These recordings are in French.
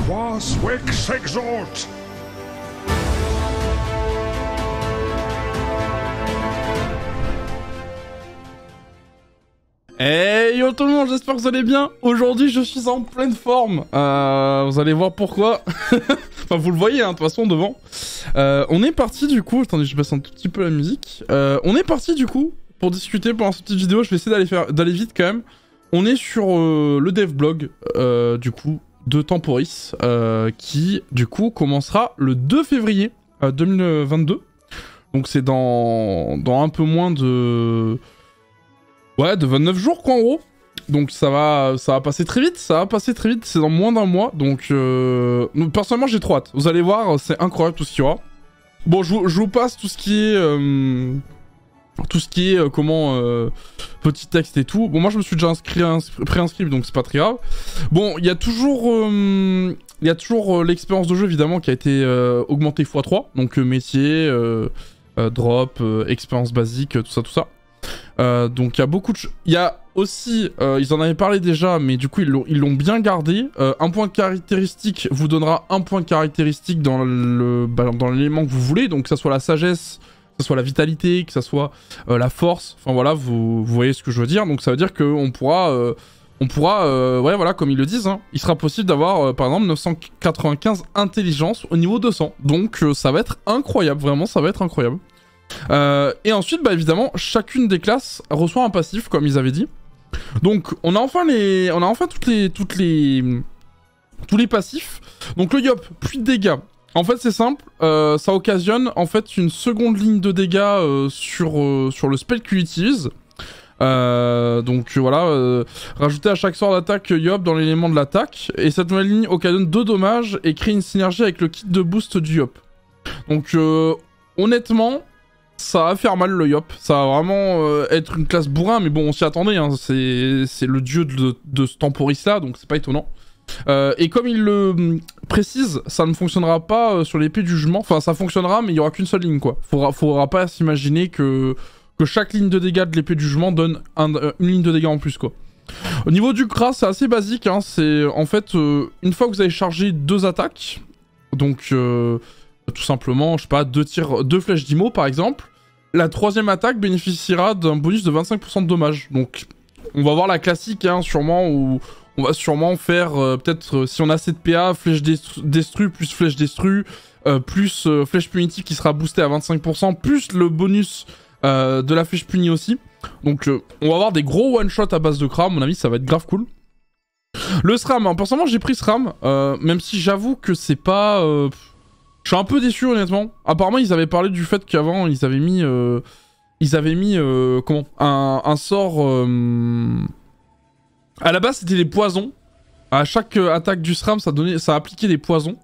Quas Vix exort! Hey yo tout le monde, j'espère que vous allez bien. Aujourd'hui je suis en pleine forme, vous allez voir pourquoi. Enfin vous le voyez hein, de toute façon devant. On est parti du coup, attendez je baisse un tout petit peu la musique. On est parti du coup pour discuter pendant cette petite vidéo, je vais essayer d'aller vite quand même. On est sur le devblog du coup de Temporis qui du coup commencera le 2 février 2022. Donc c'est dans un peu moins de... Ouais, de 29 jours quoi en gros. Donc ça va passer très vite, c'est dans moins d'un mois. Donc personnellement j'ai trop hâte. Vous allez voir, c'est incroyable tout ce qu'il y aura. Bon, je vous passe tout ce qui est... petit texte et tout. Bon, moi je me suis déjà préinscrit, donc c'est pas très grave. Bon, il y a toujours l'expérience de jeu évidemment qui a été augmentée x3. Donc métier, drop, expérience basique, tout ça. Donc il y a beaucoup de... Il y a aussi, ils en avaient parlé déjà, mais du coup ils l'ont bien gardé. Un point de caractéristique vous donnera un point de caractéristique dans l'élément que vous voulez, donc que ça soit la sagesse, que ça soit la vitalité, que ça soit la force, enfin voilà, vous voyez ce que je veux dire. Donc ça veut dire qu'on pourra, ouais voilà, comme ils le disent, hein, il sera possible d'avoir par exemple 995 intelligence au niveau 200. Donc ça va être incroyable, vraiment ça va être incroyable. Et ensuite, bah évidemment, chacune des classes reçoit un passif, comme ils avaient dit. Donc, on a enfin tous les passifs. Donc le Yop, puis de dégâts. En fait, c'est simple, ça occasionne en fait une seconde ligne de dégâts sur le spell qu'il utilise. Donc voilà, rajouter à chaque sort d'attaque Yop dans l'élément de l'attaque. Et cette nouvelle ligne occasionne 2 dommages et crée une synergie avec le kit de boost du Yop. Donc honnêtement, ça va faire mal le Yop, ça va vraiment être une classe bourrin, mais bon on s'y attendait, hein. C'est le dieu de ce Temporis là, donc c'est pas étonnant. Et comme il le précise, ça ne fonctionnera pas sur l'épée du jugement, enfin ça fonctionnera mais il y aura qu'une seule ligne quoi. Faudra pas s'imaginer que chaque ligne de dégâts de l'épée du jugement donne une ligne de dégâts en plus quoi. Au niveau du Kras, c'est assez basique, hein. C'est en fait une fois que vous avez chargé 2 attaques, donc... tout simplement, je sais pas, 2 flèches d'IMO par exemple. La 3e attaque bénéficiera d'un bonus de 25% de dommages. Donc, on va voir la classique, hein, sûrement, où on va sûrement faire, peut-être, si on a assez de PA, flèche destru, plus flèche destru, plus flèche punitive qui sera boostée à 25%, plus le bonus de la flèche punie aussi. Donc, on va avoir des gros one-shot à base de Kra, à mon avis, ça va être grave cool. Le SRAM, hein, personnellement, j'ai pris SRAM, même si j'avoue que c'est pas... Je suis un peu déçu honnêtement. Apparemment ils avaient parlé du fait qu'avant ils avaient mis comment un sort à la base c'était des poisons. À chaque attaque du SRAM ça appliquait des poisons.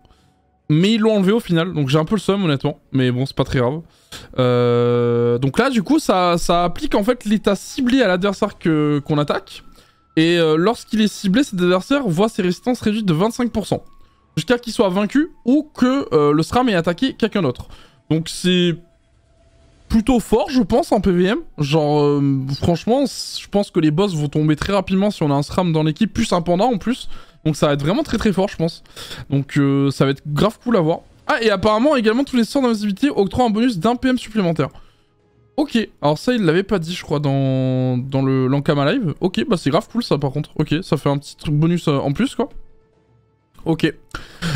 Mais ils l'ont enlevé au final, donc j'ai un peu le seum honnêtement. Mais bon c'est pas très grave. Donc là du coup ça applique en fait l'état ciblé à l'adversaire qu'on attaque. Et lorsqu'il est ciblé, cet adversaire voit ses résistances réduites de 25%. Jusqu'à qu'il soit vaincu ou que le SRAM ait attaqué quelqu'un d'autre. Donc c'est plutôt fort je pense en PVM. Genre franchement je pense que les boss vont tomber très rapidement si on a un SRAM dans l'équipe, plus un panda en plus. Donc ça va être vraiment très fort je pense. Donc ça va être grave cool à voir. Ah et apparemment également tous les sorts d'invisibilité octroient un bonus d'1 PM supplémentaire. Ok, alors ça il l'avait pas dit je crois dans le l'Ankama Live. Ok bah c'est grave cool ça par contre. Ok ça fait un petit bonus en plus quoi. Ok.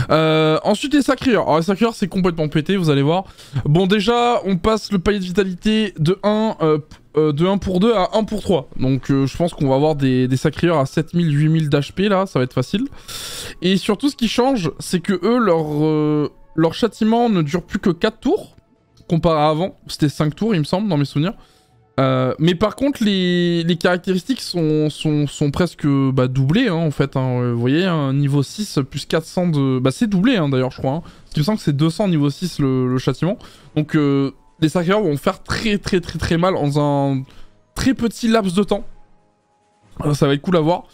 Ensuite les sacrieurs. Alors les sacrieurs c'est complètement pété, vous allez voir. Bon déjà on passe le palier de vitalité de 1 pour 2 à 1 pour 3. Donc je pense qu'on va avoir des sacrieurs à 7000, 8000 d'HP là, ça va être facile. Et surtout ce qui change c'est que eux leur châtiment ne dure plus que 4 tours. Comparé à avant, c'était 5 tours il me semble dans mes souvenirs. Mais par contre les caractéristiques sont presque doublées hein, en fait hein. Vous voyez un niveau 6 plus 400 de... Bah c'est doublé hein, d'ailleurs je crois hein. Parce qu'il me semble que c'est 200 niveau 6 le châtiment. Donc les sacrieurs vont faire très mal en un très petit laps de temps. Ça va être cool à voir.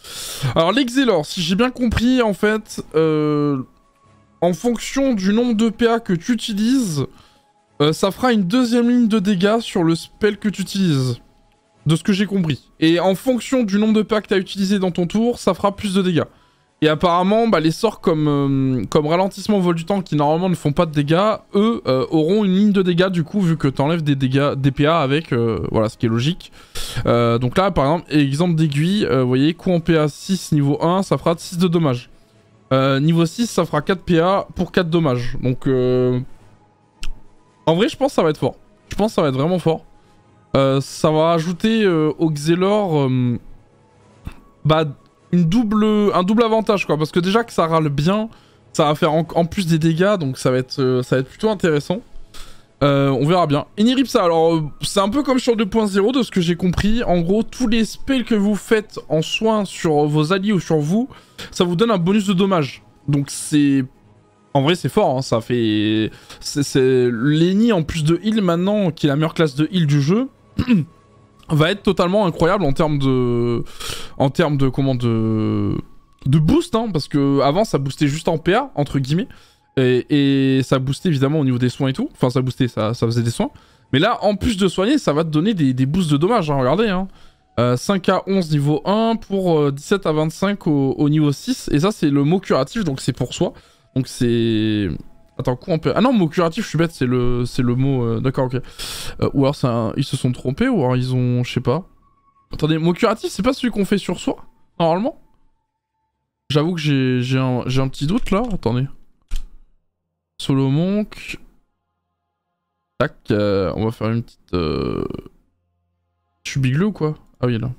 Alors l'Exelor, si j'ai bien compris en fait en fonction du nombre de PA que tu utilises, ça fera une 2e ligne de dégâts sur le spell que tu utilises. De ce que j'ai compris. Et en fonction du nombre de PA que tu as utilisé dans ton tour, ça fera plus de dégâts. Et apparemment, bah, les sorts comme ralentissement au vol du temps qui normalement ne font pas de dégâts, eux auront une ligne de dégâts du coup vu que t'enlèves des dégâts DPA avec, voilà, ce qui est logique. Donc là, par exemple d'aiguille, vous voyez, coup en PA 6 niveau 1, ça fera 6 de dommages. Niveau 6, ça fera 4 PA pour 4 dommages. Donc en vrai, je pense que ça va être fort. Je pense que ça va être vraiment fort. Ça va ajouter au Xelor bah, un double avantage quoi, parce que déjà que ça râle bien, ça va faire en plus des dégâts, donc ça va être plutôt intéressant. On verra bien. Eniripsa, alors c'est un peu comme sur 2.0 de ce que j'ai compris. En gros, tous les spells que vous faites en soin sur vos alliés ou sur vous, ça vous donne un bonus de dommage. Donc c'est... En vrai c'est fort, hein, ça fait... C'est Lenny en plus de heal maintenant, qui est la meilleure classe de heal du jeu, va être totalement incroyable en termes de... comment de boost, hein, parce que avant ça boostait juste en PA, entre guillemets, et ça boostait évidemment au niveau des soins et tout, enfin ça boostait, ça faisait des soins, mais là en plus de soigner, ça va te donner des boosts de dommages, hein, regardez, hein. 5 à 11 niveau 1 pour 17 à 25 au niveau 6, et ça c'est le mot curatif, donc c'est pour soi, donc c'est... Attends, quoi on peut... Ah non, mot curatif, je suis bête, c'est le mot... D'accord, ok. Ou alors ils se sont trompés, ou alors ils ont... Je sais pas. Attendez, mot curatif, c'est pas celui qu'on fait sur soi, normalement? J'avoue que j'ai un petit doute, là. Attendez. Solo Monk. Tac, on va faire une petite... Je suis bigleux ou quoi? Ah oui, là.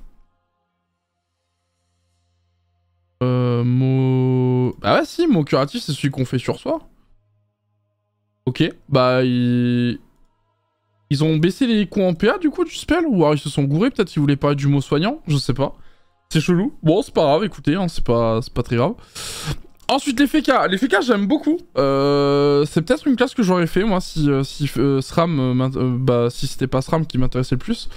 Mot... Ah ouais, si, mot curatif, c'est celui qu'on fait sur soi. Ok, bah ils ont baissé les coups en PA du coup du spell, ou alors ils se sont gourés, peut-être qu'ils voulaient parler du mot soignant, je sais pas. C'est chelou. Bon, c'est pas grave, écoutez, hein, c'est pas très grave. Ensuite, les FK. Les FK, j'aime beaucoup. C'est peut-être une classe que j'aurais fait, moi, si SRAM... bah, si c'était pas SRAM qui m'intéressait le plus.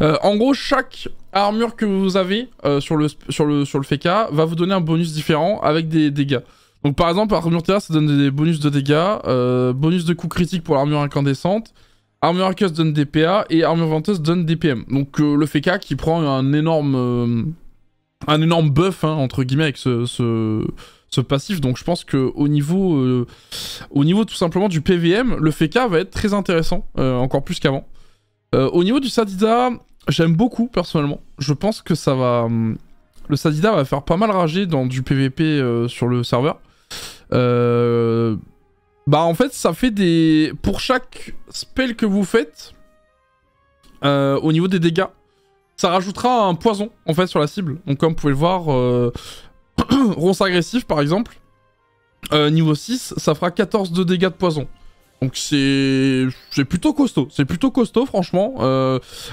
En gros, chaque armure que vous avez sur le FK va vous donner un bonus différent avec des dégâts. Donc par exemple, armure terrestre, ça donne des bonus de dégâts, bonus de coups critiques pour l'armure incandescente, armure aqueuse donne des PA, et armure venteuse donne des PM. Donc le FK qui prend un énorme buff, hein, entre guillemets, avec ce passif. Donc je pense qu'au niveau tout simplement du PVM, le FK va être très intéressant, encore plus qu'avant. Au niveau du Sadida, j'aime beaucoup personnellement. Je pense que ça va... le Sadida va faire pas mal rager dans du PVP sur le serveur. Bah en fait ça fait des... Pour chaque spell que vous faites, au niveau des dégâts, ça rajoutera un poison en fait sur la cible. Donc comme vous pouvez le voir, ronce agressif par exemple, niveau 6, ça fera 14 de dégâts de poison. Donc c'est plutôt costaud, franchement.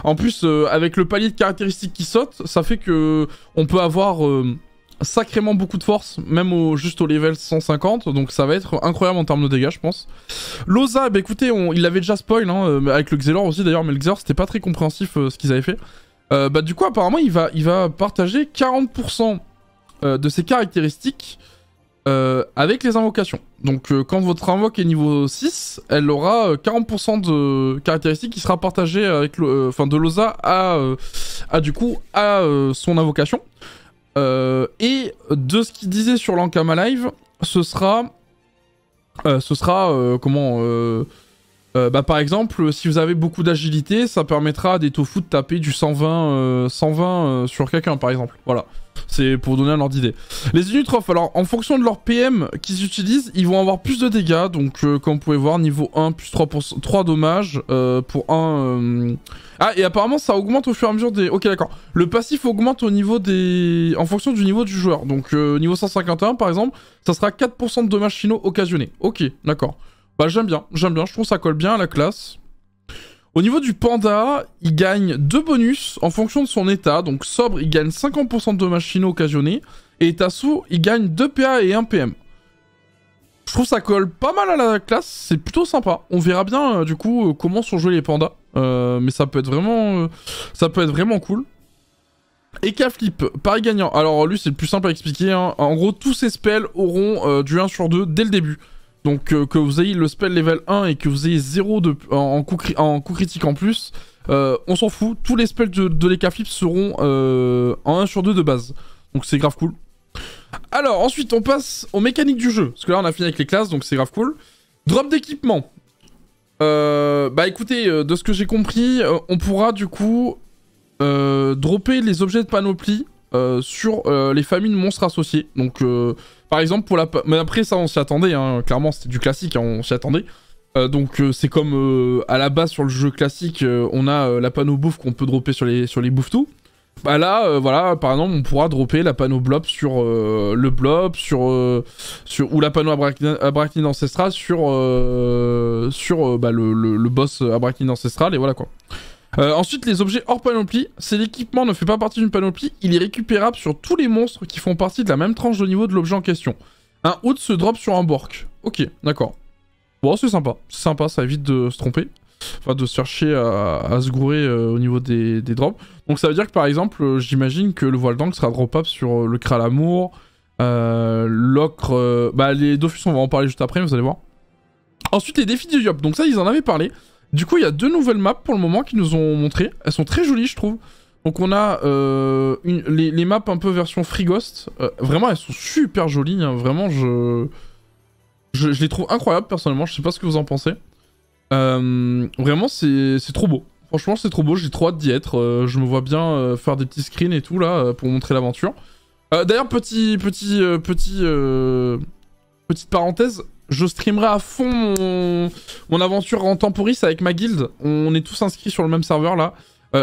En plus, avec le palier de caractéristiques qui saute, ça fait que on peut avoir sacrément beaucoup de force, même juste au level 150, donc ça va être incroyable en termes de dégâts, je pense. Loza, bah écoutez, il l'avait déjà spoil, hein, avec le Xelor aussi d'ailleurs, mais le Xelor c'était pas très compréhensif ce qu'ils avaient fait. Bah du coup, apparemment, il va partager 40% de ses caractéristiques avec les invocations. Donc quand votre invoque est niveau 6, elle aura 40% de caractéristiques qui sera partagée avec de Loza à du coup à son invocation. Et de ce qu'il disait sur l'Ankama Live, ce sera bah par exemple, si vous avez beaucoup d'agilité, ça permettra à des tofu de taper du 120 sur quelqu'un par exemple. Voilà. C'est pour donner un ordre d'idée. Les Unitrophes, alors en fonction de leur PM qu'ils utilisent, ils vont avoir plus de dégâts. Donc comme vous pouvez voir, niveau 1, plus 3 dommages pour 1... Ah, et apparemment ça augmente au fur et à mesure des... Ok, d'accord. Le passif augmente au niveau des... en fonction du niveau du joueur. Donc niveau 151 par exemple, ça sera 4% de dommages finaux occasionnés. Ok, d'accord. Bah j'aime bien, je trouve ça colle bien à la classe. Au niveau du panda, il gagne 2 bonus en fonction de son état. Donc sobre, il gagne 50% de dommages finaux occasionnés. Et Tassou, il gagne 2 PA et 1 PM. Je trouve ça colle pas mal à la classe, c'est plutôt sympa. On verra bien du coup comment sont joués les pandas. Mais ça peut être vraiment cool. Et K-Flip, pareil gagnant. Alors lui c'est le plus simple à expliquer, hein. En gros tous ces spells auront du 1 sur 2 dès le début. Donc que vous ayez le spell level 1 et que vous ayez 0 en coup critique en plus, on s'en fout, tous les spells de l'Eka Flip seront en 1 sur 2 de base. Donc c'est grave cool. Alors, ensuite, on passe aux mécaniques du jeu. Parce que là, on a fini avec les classes, donc c'est grave cool. Drop d'équipement. Bah écoutez, de ce que j'ai compris, on pourra du coup dropper les objets de panoplie sur les familles de monstres associés. Donc, par exemple, pour la... Mais après, ça, on s'y attendait, hein. Clairement, c'était du classique, hein, on s'y attendait. Donc, c'est comme à la base sur le jeu classique, on a la panneau bouffe qu'on peut dropper sur les bouffes-tout. Bah là, voilà, par exemple, on pourra dropper la panneau blob sur le blob, ou la panneau abrachnide ancestral sur bah, le boss abrachnide ancestral, et voilà quoi. Ensuite, les objets hors panoplie, si l'équipement ne fait pas partie d'une panoplie, il est récupérable sur tous les monstres qui font partie de la même tranche de niveau de l'objet en question. Un hood se drop sur un bork. Ok, d'accord. Bon, c'est sympa, ça évite de se tromper. Enfin, de se faire chier à se gourer au niveau des drops. Donc ça veut dire que par exemple, j'imagine que le voile d'encre sera dropable sur le Kralamour, l'ocre... bah les Dofus, on va en parler juste après, vous allez voir. Ensuite, les défis du Yop. Donc ça, ils en avaient parlé. Du coup, il y a 2 nouvelles maps pour le moment qu'ils nous ont montrées. Elles sont très jolies, je trouve. Donc on a les maps un peu version Free Ghost. Vraiment, elles sont super jolies. Hein. Vraiment, je les trouve incroyables, personnellement. Je sais pas ce que vous en pensez. Vraiment, c'est trop beau. Franchement, c'est trop beau. J'ai trop hâte d'y être. Je me vois bien faire des petits screens et tout, là, pour montrer l'aventure. D'ailleurs, petite parenthèse. Je streamerai à fond mon aventure en temporis avec ma guilde. On est tous inscrits sur le même serveur là.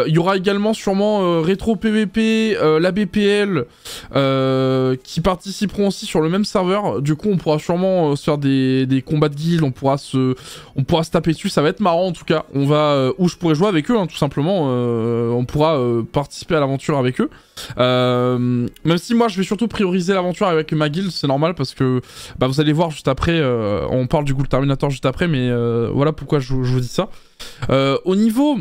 Il y aura également sûrement Retro PVP, la BPL qui participeront aussi sur le même serveur. Du coup, on pourra sûrement se faire des combats de guilde. On pourra se taper dessus. Ça va être marrant en tout cas. On va où je pourrai jouer avec eux, hein, tout simplement. On pourra participer à l'aventure avec eux. Même si moi, je vais surtout prioriser l'aventure avec ma guilde, c'est normal parce que bah, vous allez voir juste après. On parle du Ghoul Terminator juste après, mais voilà pourquoi je vous dis ça. Au niveau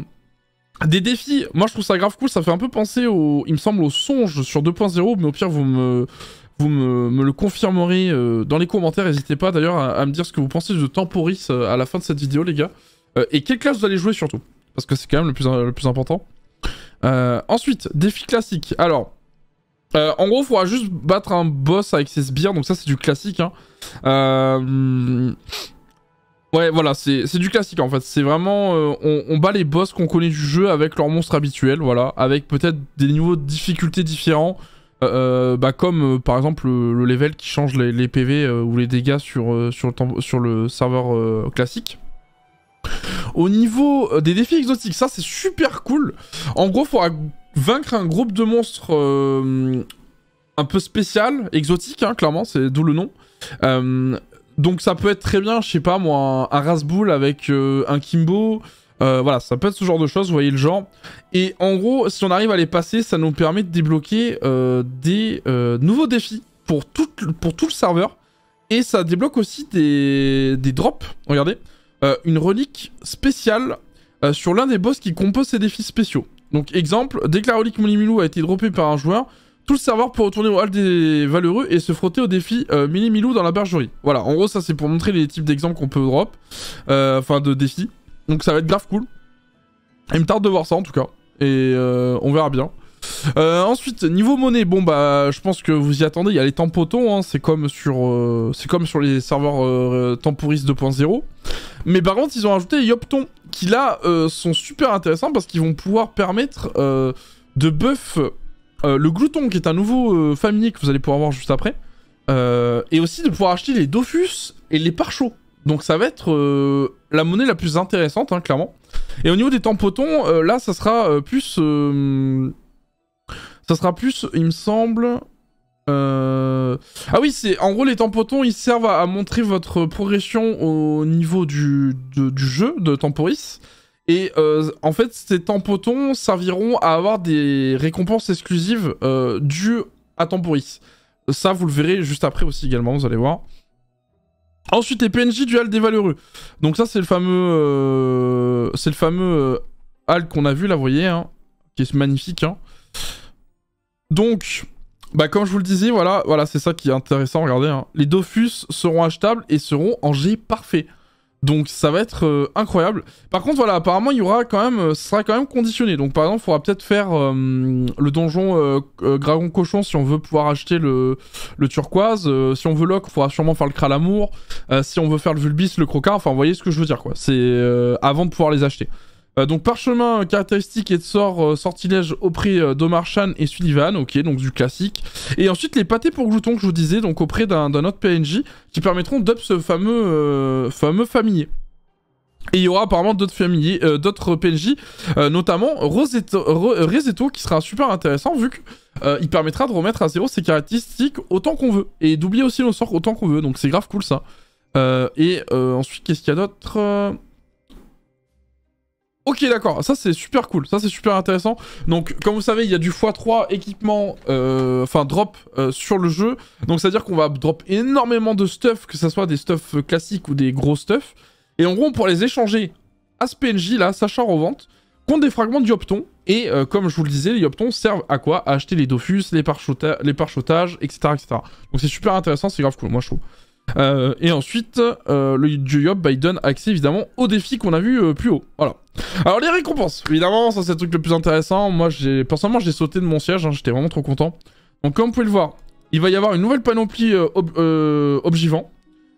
des défis, moi je trouve ça grave cool, ça fait un peu penser il me semble au songe sur 2.0, mais au pire vous me le confirmerez dans les commentaires, n'hésitez pas d'ailleurs à me dire ce que vous pensez de Temporis à la fin de cette vidéo les gars, et quelle classe vous allez jouer surtout, parce que c'est quand même le plus important. Ensuite, défi classique, alors, en gros il faudra juste battre un boss avec ses sbires, donc ça c'est du classique, hein. Ouais, voilà, c'est du classique en fait. C'est vraiment... on bat les boss qu'on connaît du jeu avec leurs monstres habituels, voilà. Avec peut-être des niveaux de difficulté différents. Bah comme par exemple le level qui change les PV ou les dégâts sur le serveur classique. Au niveau des défis exotiques, ça c'est super cool. En gros, il faudra vaincre un groupe de monstres un peu spécial, exotique, hein, clairement, c'est d'où le nom. Donc ça peut être très bien, je sais pas moi, un Rasboul avec un Kimbo, voilà, ça peut être ce genre de choses, vous voyez le genre. Et en gros, si on arrive à les passer, ça nous permet de débloquer des nouveaux défis pour tout le serveur. Et ça débloque aussi des drops, regardez, une relique spéciale sur l'un des boss qui compose ces défis spéciaux. Donc exemple, dès que la relique Milimilou a été droppée par un joueur, tout le serveur peut retourner au hall des valeureux et se frotter au défi Milimilou dans la bergerie. Voilà, en gros ça c'est pour montrer les types d'exemples qu'on peut drop, enfin de défis. Donc ça va être grave cool. Il me tarde de voir ça en tout cas, et on verra bien. Ensuite, niveau monnaie, bon bah je pense que vous y attendez, il y a les tempotons, hein, c'est comme sur les serveurs Temporis 2.0. Mais par contre ils ont ajouté les Yoptons, qui là sont super intéressants parce qu'ils vont pouvoir permettre de buff le glouton, qui est un nouveau familier que vous allez pouvoir voir juste après, et aussi de pouvoir acheter les Dofus et les Parchaux. Donc ça va être la monnaie la plus intéressante, hein, clairement. Et au niveau des tempotons, là ça sera plus... il me semble... Ah oui, c'est en gros les tempotons, ils servent à montrer votre progression au niveau du jeu de Temporis. Et en fait, ces tempotons serviront à avoir des récompenses exclusives dues à Temporis. Ça, vous le verrez juste après aussi également, vous allez voir. Ensuite, les PNJ du hall des valeureux. Donc ça, c'est le fameux... hall qu'on a vu là, vous voyez, hein, qui est magnifique. Hein. Donc, bah comme je vous le disais, voilà c'est ça qui est intéressant, regardez. Hein. Les Dofus seront achetables et seront en G parfait. Donc ça va être incroyable. Par contre voilà, apparemment il y aura quand même, ça sera quand même conditionné. Donc par exemple il faudra peut-être faire le donjon Dragon Cochon si on veut pouvoir acheter le turquoise. Si on veut lock, il faudra sûrement faire le Kralamour. Si on veut faire le Vulbis, le Crocard, enfin vous voyez ce que je veux dire quoi. C'est avant de pouvoir les acheter. Donc parchemin, caractéristiques et de sortilège auprès d'Omarchan et Sullivan, ok, donc du classique. Et ensuite les pâtés pour gloutons que je vous disais, donc auprès d'un autre PNJ, qui permettront d'up ce fameux familier. Et il y aura apparemment d'autres familiers, d'autres PNJ, notamment Rezetto, qui sera super intéressant vu qu'il permettra de remettre à zéro ses caractéristiques autant qu'on veut. Et d'oublier aussi nos sorts autant qu'on veut, donc c'est grave cool ça. Ensuite, qu'est-ce qu'il y a d'autre Ok, d'accord, ça c'est super cool, ça c'est super intéressant. Donc, comme vous savez, il y a du x3 équipement, drop sur le jeu. Donc, c'est-à-dire qu'on va drop énormément de stuff, que ce soit des stuff classiques ou des gros stuff. Et en gros, on pourra les échanger à ce PNJ là, Sacha Revente, contre des fragments de Yopton. Et comme je vous le disais, les Yoptons servent à quoi? À acheter les Dofus, les parchetages, etc., etc. Donc, c'est super intéressant, c'est grave cool, moi je trouve. Et ensuite, le dieu Yop, il donne accès évidemment aux défis qu'on a vu plus haut. Voilà. Alors les récompenses, évidemment, ça c'est le truc le plus intéressant. Moi, personnellement, j'ai sauté de mon siège, hein, j'étais vraiment trop content. Donc comme vous pouvez le voir, il va y avoir une nouvelle panoplie Obgivant,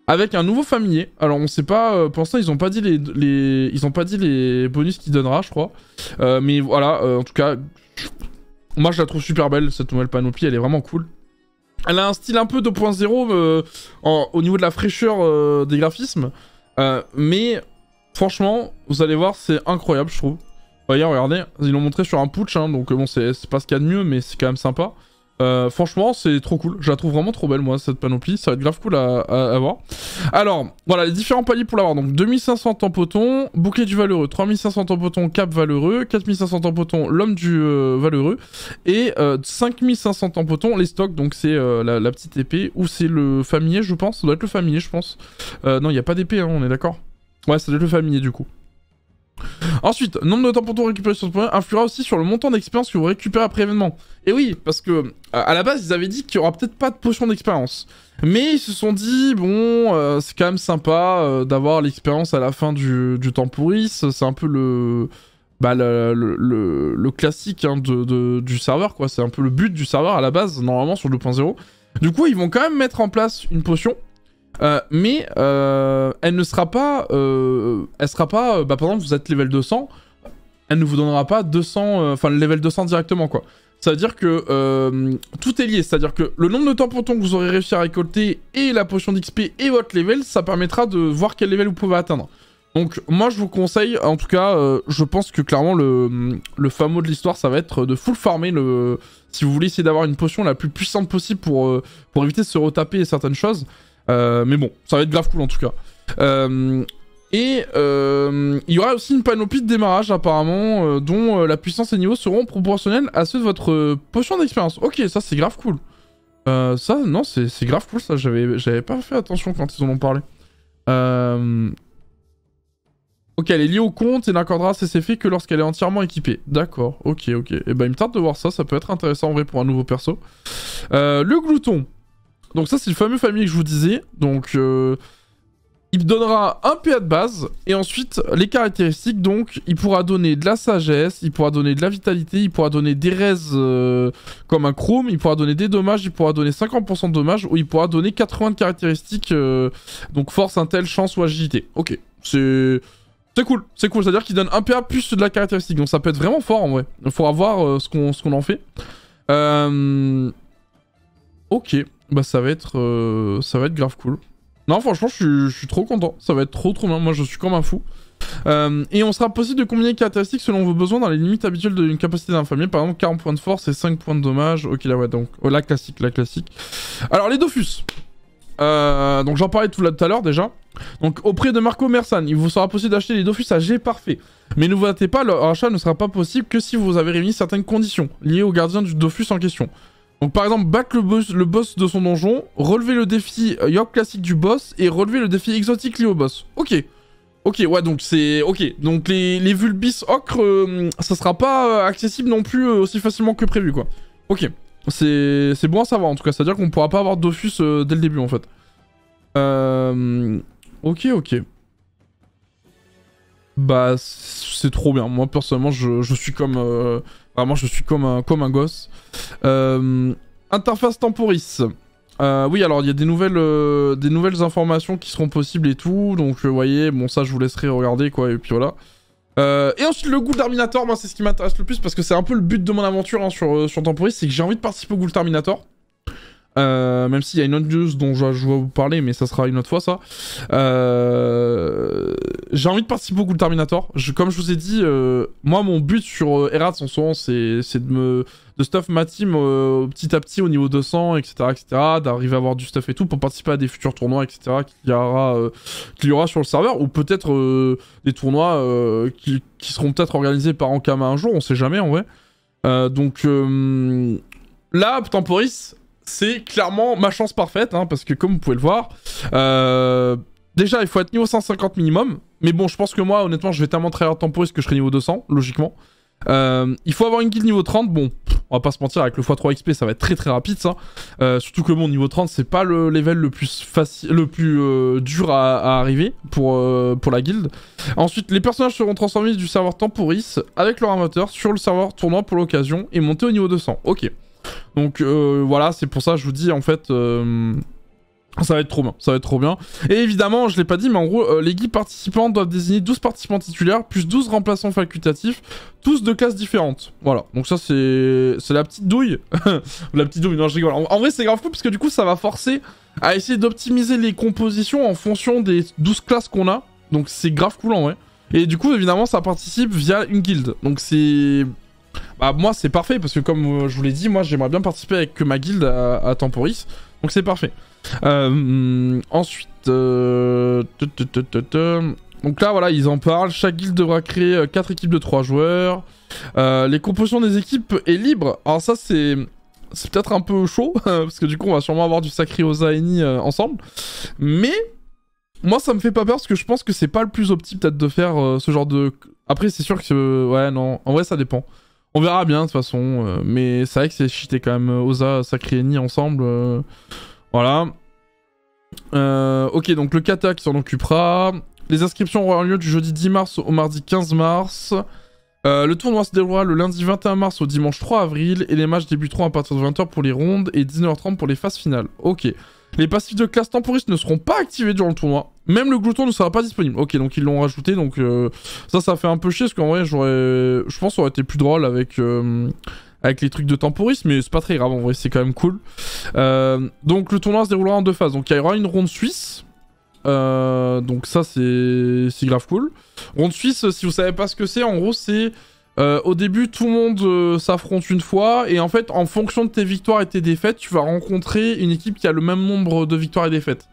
avec un nouveau familier. Alors on sait pas, pour l'instant ils ont pas dit les bonus qu'il donnera, je crois. Mais voilà, en tout cas, moi je la trouve super belle, cette nouvelle panoplie, elle est vraiment cool. Elle a un style un peu 2.0 au niveau de la fraîcheur des graphismes. Mais franchement, vous allez voir, c'est incroyable, je trouve. Regardez, ils l'ont montré sur un putsch, hein, donc bon, c'est pas ce qu'il y a de mieux, mais c'est quand même sympa. Franchement, c'est trop cool. Je la trouve vraiment trop belle, moi, cette panoplie. Ça va être grave cool à voir. Alors, voilà, les différents paliers pour l'avoir. Donc, 2500 tampotons, bouclier du valeureux, 3500 tampotons, cap valeureux, 4500 tampotons, l'homme du valeureux, et 5500 tampotons, les stocks. Donc, c'est la petite épée, ou c'est le familier, je pense. Ça doit être le familier, je pense. Non, il n'y a pas d'épée, hein, on est d'accord? Ouais, ça doit être le familier, du coup. Ensuite, nombre de tampons récupérés sur ce point influera aussi sur le montant d'expérience que vous récupérez après événement. Et oui, parce que à la base, ils avaient dit qu'il y aura peut-être pas de potion d'expérience. Mais ils se sont dit, bon, c'est quand même sympa d'avoir l'expérience à la fin du Tempouris. C'est un peu le classique hein, du serveur, quoi. C'est un peu le but du serveur à la base, normalement, sur le 2.0. Du coup, ils vont quand même mettre en place une potion. Mais elle ne sera pas, elle sera pas, par exemple vous êtes level 200, elle ne vous donnera pas 200, le level 200 directement quoi. Ça veut dire que tout est lié, c'est-à-dire que le nombre de tampons que vous aurez réussi à récolter et la potion d'XP et votre level, ça permettra de voir quel level vous pouvez atteindre. Donc moi je vous conseille, en tout cas, je pense que clairement le fameux de l'histoire ça va être de full farmer si vous voulez essayer d'avoir une potion la plus puissante possible pour éviter de se retaper certaines choses. Mais bon, ça va être grave cool en tout cas. Il y aura aussi une panoplie de démarrage apparemment, dont la puissance et niveau seront proportionnels à ceux de votre potion d'expérience. Ok, ça c'est grave cool. Ça, non, c'est grave cool ça, j'avais pas fait attention quand ils en ont parlé. Ok, elle est liée au compte et n'accordera ses effets que lorsqu'elle est entièrement équipée. D'accord, ok. Et ben il me tarde de voir ça, ça peut être intéressant en vrai pour un nouveau perso. Le glouton. Donc ça c'est le fameux familier que je vous disais. Donc il donnera un PA de base et ensuite les caractéristiques. Donc il pourra donner de la sagesse, il pourra donner de la vitalité, il pourra donner des raises comme un chrome, il pourra donner des dommages, il pourra donner 50% de dommages ou il pourra donner 80 de caractéristiques donc force, intel, chance ou agilité. Ok, c'est cool, c'est-à-dire qu'il donne un PA plus de la caractéristique. Donc ça peut être vraiment fort en vrai. Il faudra voir ce qu'on en fait. Ok. Bah ça va être grave cool. Non franchement je suis trop content. Ça va être trop bien. Moi je suis comme un fou. Et on sera possible de combiner les caractéristiques selon vos besoins dans les limites habituelles d'une capacité d'un familier. Par exemple 40 points de force et 5 points de dommage. Ok là ouais donc la classique. Alors les Dofus. Donc j'en parlais tout à l'heure déjà. Donc auprès de Marco Mersan, il vous sera possible d'acheter les Dofus à G parfait. Mais ne vous hâtez pas, leur achat ne sera pas possible que si vous avez réuni certaines conditions liées au gardien du Dofus en question. Donc par exemple, battre le boss de son donjon, relever le défi York classique du boss et relever le défi exotique lié au boss. Ok, ouais, donc c'est... Ok, donc les Vulbis ocre, ça sera pas accessible non plus aussi facilement que prévu, quoi. Ok, c'est bon à savoir en tout cas, c'est-à-dire qu'on pourra pas avoir Dofus dès le début, en fait. Ok. bah c'est trop bien. Moi personnellement je suis comme vraiment je suis comme un gosse. Interface temporis. Oui, alors il y a des nouvelles informations qui seront possibles et tout, donc vous voyez, bon ça je vous laisserai regarder quoi, et puis voilà. Et ensuite le Ghoul Terminator, moi c'est ce qui m'intéresse le plus parce que c'est un peu le but de mon aventure hein, sur Temporis, c'est que j'ai envie de participer au Ghoul Terminator. Même s'il y a une autre news dont je vais vous parler, mais ça sera une autre fois ça. J'ai envie de participer au Ghoul Terminator. Comme je vous ai dit, moi mon but sur Erats en ce moment c'est de stuff ma team petit à petit au niveau 200, etc. D'arriver à avoir du stuff et tout pour participer à des futurs tournois, etc. qu'il y aura sur le serveur, ou peut-être des tournois qui seront peut-être organisés par Ankama un jour, on sait jamais en vrai. Donc là, Temporis, c'est clairement ma chance parfaite, hein, parce que comme vous pouvez le voir, déjà il faut être niveau 150 minimum, mais bon je pense que moi honnêtement je vais tellement tryhard Temporis que je serai niveau 200, logiquement. Il faut avoir une guilde niveau 30, bon, on va pas se mentir, avec le x3 XP ça va être très très rapide ça, surtout que mon niveau 30 c'est pas le level le plus facile, le plus dur à arriver pour la guilde. Ensuite les personnages seront transformés du serveur Temporis avec leur inventeur sur le serveur tournoi pour l'occasion et monter au niveau 200, ok. Donc voilà, c'est pour ça que je vous dis en fait ça va être trop bien, ça va être trop bien. Et évidemment, je l'ai pas dit, mais en gros, les guildes participantes doivent désigner 12 participants titulaires, plus 12 remplaçants facultatifs, tous de classes différentes. Voilà, donc ça c'est la petite douille. La petite douille, non je rigole. En vrai c'est grave cool, parce que du coup ça va forcer à essayer d'optimiser les compositions en fonction des 12 classes qu'on a. Donc c'est grave cool en vrai. Et du coup évidemment ça participe via une guilde. Donc c'est... Bah moi c'est parfait, parce que comme je vous l'ai dit, moi j'aimerais bien participer avec ma guilde à Temporis. Donc c'est parfait. Ensuite, donc là voilà, ils en parlent. Chaque guilde devra créer 4 équipes de 3 joueurs. Les compositions des équipes est libre. Alors ça c'est peut-être un peu chaud, parce que du coup on va sûrement avoir du Sacré Ozaini ensemble. Mais moi ça me fait pas peur, parce que je pense que c'est pas le plus opti peut-être de faire ce genre de... Après c'est sûr que... ouais non, en vrai ça dépend. On verra bien de toute façon, mais c'est vrai que c'est cheaté quand même, Oza, Sacréni ensemble, voilà. Ok, donc le kata qui s'en occupera. Les inscriptions auront lieu du jeudi 10 mars au mardi 15 mars. Le tournoi se déroulera le lundi 21 mars au dimanche 3 avril, et les matchs débuteront à partir de 20 h pour les rondes et 19 h 30 pour les phases finales. Ok. Les passifs de classe Temporis ne seront pas activés durant le tournoi. Même le glouton ne sera pas disponible. Ok, donc ils l'ont rajouté, donc ça fait un peu chier, parce qu'en vrai, je pense que ça aurait été plus drôle avec les trucs de Temporis, mais c'est pas très grave, en vrai, c'est quand même cool. Donc le tournoi se déroulera en 2 phases. Donc il y aura une ronde suisse. Donc ça, c'est grave cool. Ronde suisse, si vous savez pas ce que c'est, en gros, c'est... au début, tout le monde s'affronte une fois, et en fait, en fonction de tes victoires et tes défaites, tu vas rencontrer une équipe qui a le même nombre de victoires et défaites.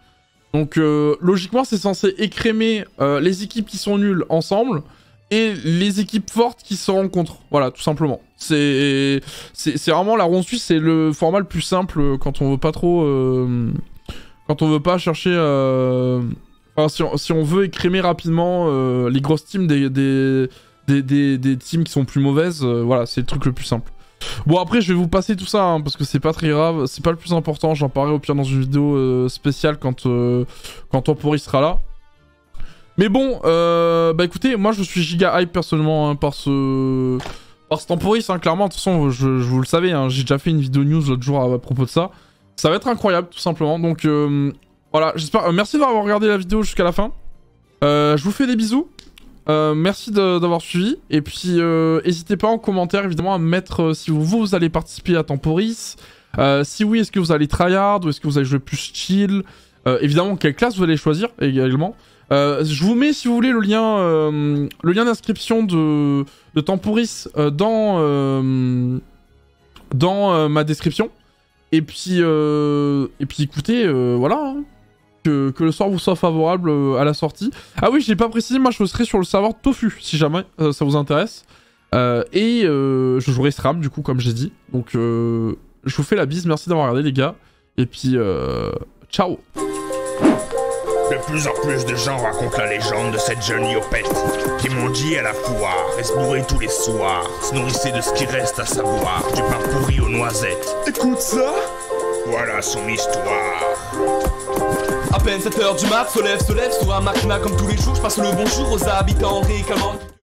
Donc, logiquement, c'est censé écrémer les équipes qui sont nulles ensemble, et les équipes fortes qui se rencontrent. Voilà, tout simplement. C'est vraiment la ronde suisse, c'est le format le plus simple quand on veut pas trop... quand on veut pas chercher... Enfin, si on veut écrémer rapidement les grosses teams des teams qui sont plus mauvaises, voilà, c'est le truc le plus simple. Bon, après, je vais vous passer tout ça, hein, parce que c'est pas très grave, c'est pas le plus important, j'en parlerai au pire dans une vidéo spéciale quand Temporis sera là. Mais bon, bah écoutez, moi je suis giga hype personnellement hein, par ce Temporis, hein, clairement, de toute façon, vous le savez, hein, j'ai déjà fait une vidéo news l'autre jour à propos de ça. Ça va être incroyable, tout simplement, donc voilà, j'espère, merci d'avoir regardé la vidéo jusqu'à la fin. Je vous fais des bisous. Merci d'avoir suivi, et puis n'hésitez pas en commentaire évidemment à me mettre si vous allez participer à Temporis, si oui est-ce que vous allez tryhard ou est-ce que vous allez jouer plus chill, évidemment quelle classe vous allez choisir également. Je vous mets si vous voulez le lien d'inscription de Temporis dans ma description, et puis écoutez voilà hein. Que le sort vous soit favorable à la sortie. Ah oui, je l'ai pas précisé, moi je serai sur le serveur Tofu, si jamais ça vous intéresse. Et je jouerai SRAM du coup, comme j'ai dit. Donc je vous fais la bise, merci d'avoir regardé les gars. Et puis ciao. De plus en plus de gens racontent la légende de cette jeune Yopette qui mondit à la foire, et se bourrait tous les soirs, se nourrissait de ce qui reste à savoir, du pain pourri aux noisettes. Écoute ça. Voilà son histoire. peine 7h du mat, se lève, sur un machina comme tous les jours. Je passe le bonjour aux habitants réclamant.